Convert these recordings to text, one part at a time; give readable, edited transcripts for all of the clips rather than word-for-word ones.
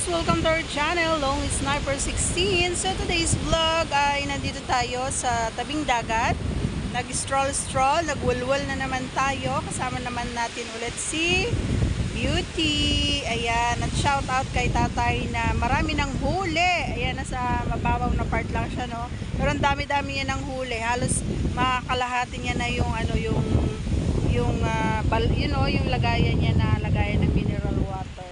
Welcome to our channel, Lonely Sniper 16. So today's vlog ay nandito tayo sa tabing dagat. Nag-stroll, nagwulwul na naman tayo. Kasama naman natin ulit si Beauty. Ayan, at shout out kay tatay na marami ng huli. Ayan, nasa mababaw na part lang siya, no? Pero ang dami-dami niya ng huli. Halos makakalahati niya na yung yung lagayan niya na lagayan ng mineral water.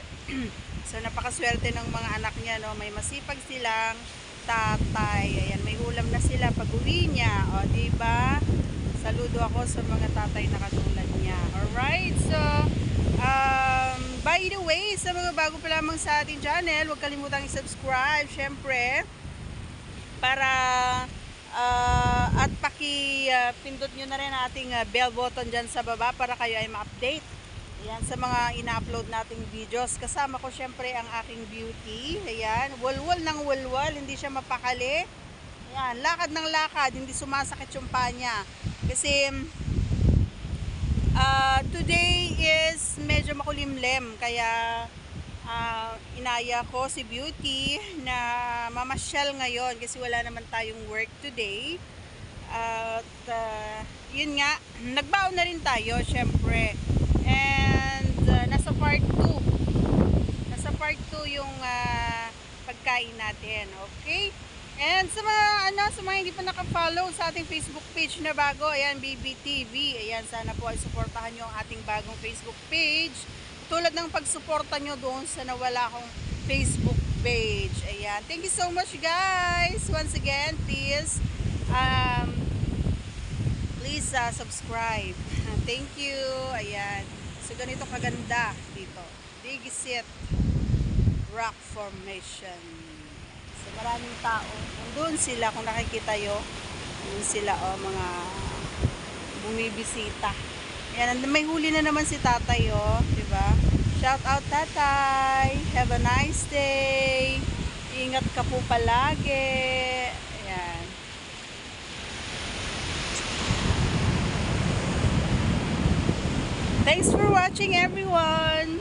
So napakaswerte ng mga anak niya, no? May masipag silang tatay. Ayan, may ulam na sila pag-uwi niya. O, diba? Saludo ako sa mga tatay na katulad niya. Alright, so by the way, sa mga bago pa lamang sa ating channel, huwag kalimutang i-subscribe, syempre, para at pindot nyo na rin ating bell button dyan sa baba para kayo ay ma-update. Ayan, sa mga ina-upload nating videos. Kasama ko syempre ang aking Beauty. Ayan, walwal ng walwal, hindi siya mapakali. Ayan, lakad ng lakad, hindi sumasakit yung paa niya. Kasi today is medyo makulimlim, kaya inaya ko si Beauty na mamasyal ngayon kasi wala naman tayong work today. At yun nga, nagbaon na rin tayo syempre. And nasa part 2 yung pagkain natin, okay? And sa mga hindi pa naka-follow sa ating Facebook page na bago, ayan, BBTV, ayan, sana po ay suportahan nyo ang ating bagong Facebook page. Tulad ng pagsuporta nyo doon sa nawala akong Facebook page. Ayan. Thank you so much, guys. Once again, please subscribe. Thank you. Ayan. So, ganito kaganda dito. Digisit Rock Formation. So, maraming tao. Nandun sila, kung nakikita nyo. Nandun sila, mga bumibisita. Ayan, may huli na naman si tatay, diba? Shout out, tatay. Have a nice day. Ingat ka po palagi. Ayan. Thanks for watching, everyone.